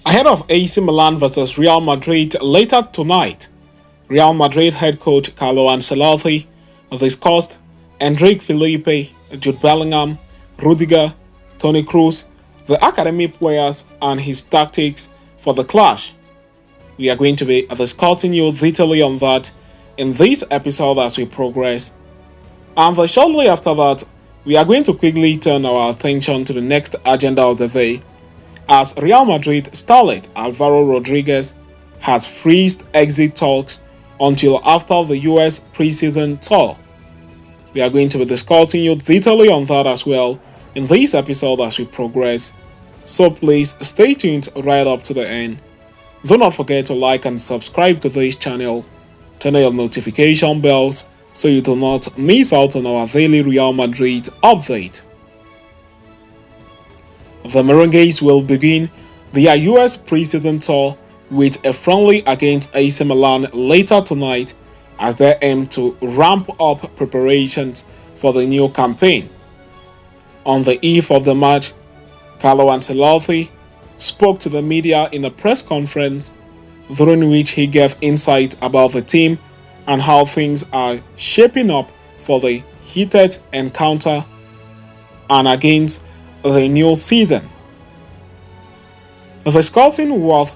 Ahead of AC Milan versus Real Madrid later tonight, Real Madrid head coach Carlo Ancelotti discussed Endrick Felipe, Jude Bellingham, Rudiger, Toni Kroos, the academy players, and his tactics for the clash. We are going to be discussing you detailedly on that in this episode as we progress. And shortly after that, we are going to quickly turn our attention to the next agenda of the day, as Real Madrid starlet Alvaro Rodriguez has freezed exit talks until after the US preseason tour. We are going to be discussing you detailedly on that as well in this episode as we progress, so please stay tuned right up to the end. Do not forget to like and subscribe to this channel, turn on your notification bells so you do not miss out on our daily Real Madrid update. The Merengues will begin their US preseason tour with a friendly against AC Milan later tonight as they aim to ramp up preparations for the new campaign. On the eve of the match, Carlo Ancelotti spoke to the media in a press conference during which he gave insight about the team and how things are shaping up for the heated encounter and against the new season. Discussing what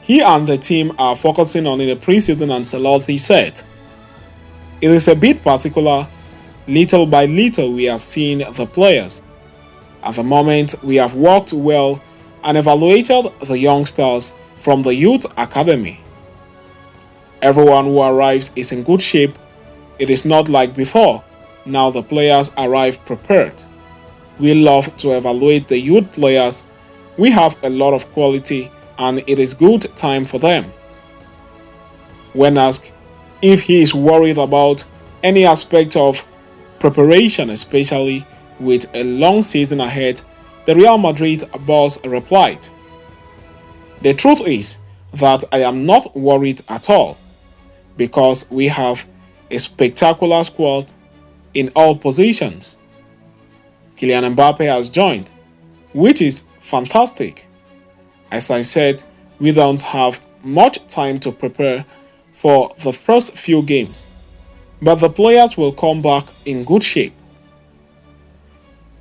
he and the team are focusing on in the preseason, Ancelotti said, "It is a bit particular. Little by little we are seeing the players. At the moment we have worked well and evaluated the youngsters from the youth academy. Everyone who arrives is in good shape. It is not like before. Now the players arrive prepared. We love to evaluate the youth players. We have a lot of quality and it is good time for them." When asked if he is worried about any aspect of preparation, especially with a long season ahead, the Real Madrid boss replied, "The truth is that I am not worried at all because we have a spectacular squad in all positions. Kylian Mbappe has joined, which is fantastic. As I said, we don't have much time to prepare for the first few games, but the players will come back in good shape.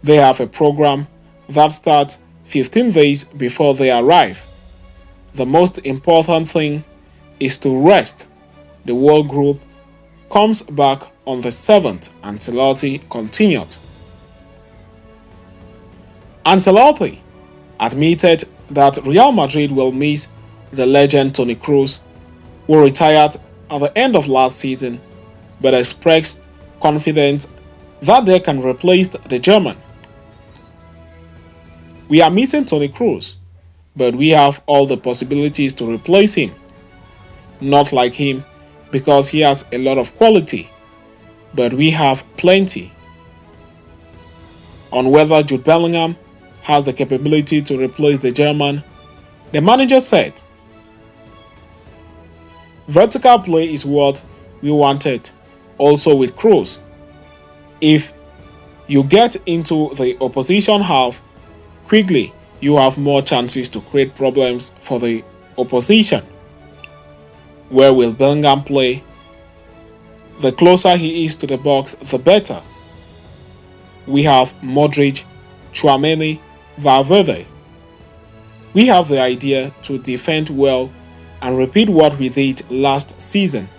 They have a program that starts 15 days before they arrive. The most important thing is to rest. The world group comes back on the 7th, Ancelotti continued. Ancelotti admitted that Real Madrid will miss the legend Toni Kroos, who retired at the end of last season, but expressed confidence that they can replace the German. "We are missing Toni Kroos, but we have all the possibilities to replace him. Not like him because he has a lot of quality, but we have plenty." On whether Jude Bellingham has the capability to replace the German, the manager said, "Vertical play is what we wanted, also with Kroos. If you get into the opposition half quickly, you have more chances to create problems for the opposition. Where will Bellingham play? The closer he is to the box, the better. We have Modric, Tchouaméni, Valverde. We have the idea to defend well and repeat what we did last season,"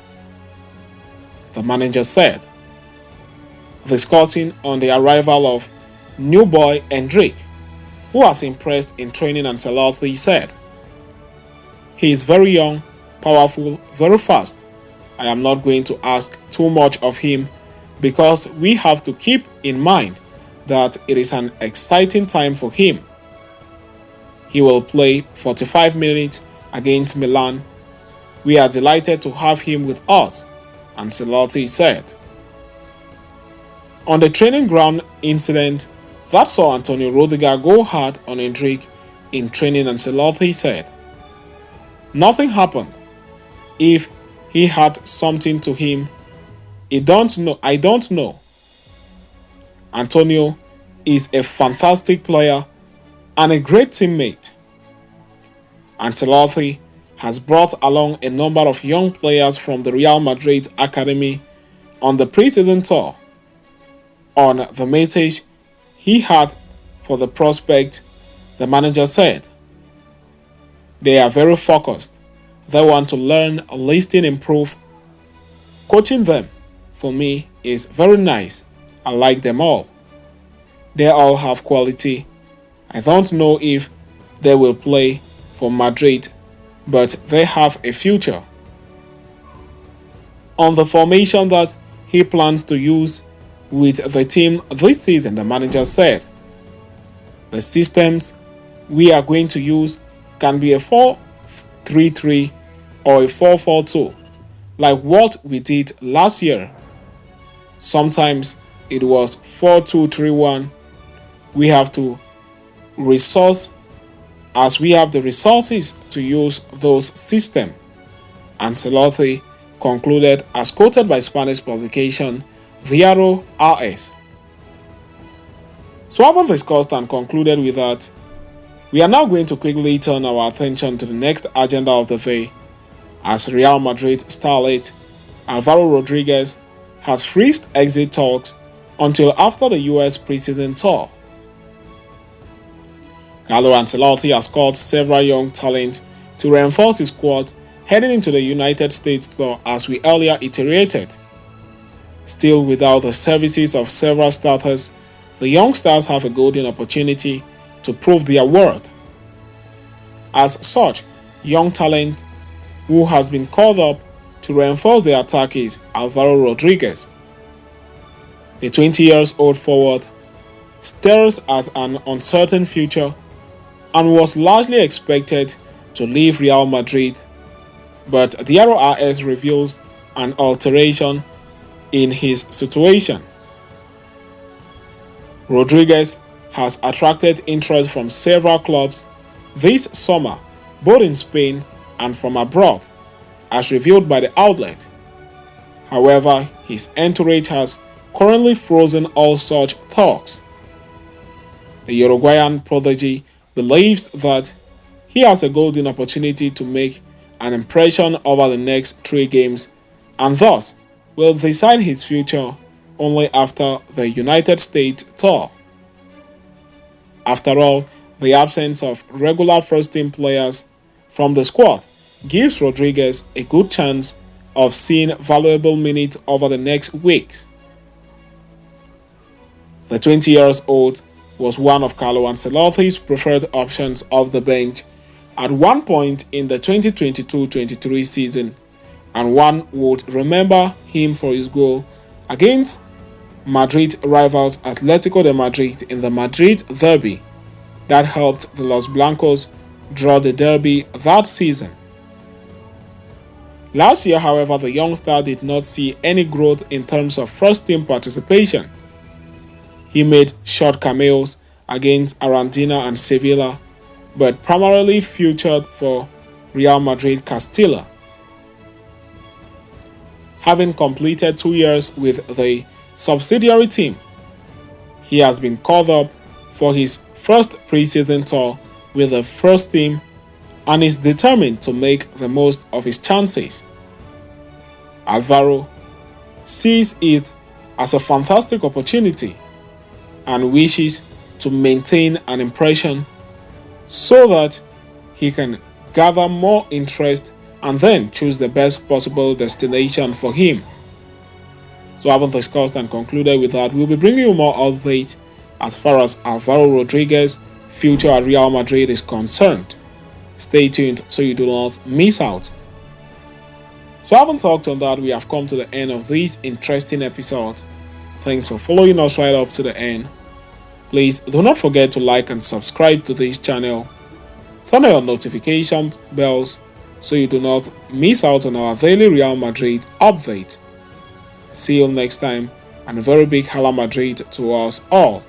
the manager said. Discussing on the arrival of new boy Endrick, who has impressed in training, Ancelotti said, "He is very young, powerful, very fast. I am not going to ask too much of him because we have to keep in mind that it is an exciting time for him. He will play 45 minutes against Milan. We are delighted to have him with us," Ancelotti said. On the training ground incident that saw Antonio Rudiger go hard on Endrick in training, Ancelotti said, "Nothing happened. If he had something to him, I don't know. Antonio is a fantastic player and a great teammate. Ancelotti has brought along a number of young players from the Real Madrid academy on the preseason tour. On the message he had for the prospect, the manager said, "They are very focused. They want to learn, listen, improve. Coaching them, for me, is very nice. I like them all. They all have quality. I don't know if they will play for Madrid, but they have a future." On the formation that he plans to use with the team this season, the manager said, "The systems we are going to use can be a 4-3-3 or a 4-4-2, like what we did last year. Sometimes it was 4-2-3-1. We have to resource as we have the resources to use those systems," Ancelotti concluded, as quoted by Spanish publication Diario AS. So having discussed and concluded with that, we are now going to quickly turn our attention to the next agenda of the day, as Real Madrid starlet Alvaro Rodriguez has freezed exit talks until after the US preseason tour. Carlo Ancelotti has called several young talents to reinforce his squad heading into the United States tour, as we earlier iterated. Still, without the services of several starters, the young stars have a golden opportunity to prove their worth. As such, young talent who has been called up to reinforce the attack is Alvaro Rodriguez. The 20-year-old forward stares at an uncertain future and was largely expected to leave Real Madrid, but the RORS reveals an alteration in his situation. Rodriguez has attracted interest from several clubs this summer, both in Spain and from abroad, as revealed by the outlet. However, his entourage has currently frozen all such talks. The Uruguayan prodigy believes that he has a golden opportunity to make an impression over the next 3 games and thus will decide his future only after the United States tour. After all, the absence of regular first-team players from the squad gives Rodriguez a good chance of seeing valuable minutes over the next weeks. The 20-year-old was one of Carlo Ancelotti's preferred options off the bench at one point in the 2022-23 season, and one would remember him for his goal against Madrid rivals Atletico de Madrid in the Madrid derby that helped the Los Blancos draw the derby that season. Last year, however, the young star did not see any growth in terms of first-team participation. He made short cameos against Argentina and Sevilla, but primarily featured for Real Madrid Castilla. Having completed 2 years with the subsidiary team, he has been called up for his first preseason tour with the first team and is determined to make the most of his chances. Alvaro sees it as a fantastic opportunity and wishes to maintain an impression so that he can gather more interest and then choose the best possible destination for him. So having discussed and concluded with that, we'll be bringing you more updates as far as Alvaro Rodriguez's future at Real Madrid is concerned. Stay tuned so you do not miss out. So having talked on that, we have come to the end of this interesting episode. Thanks for following us right up to the end. Please do not forget to like and subscribe to this channel. Turn on your notification bells so you do not miss out on our daily Real Madrid update. See you next time, and a very big Hala Madrid to us all.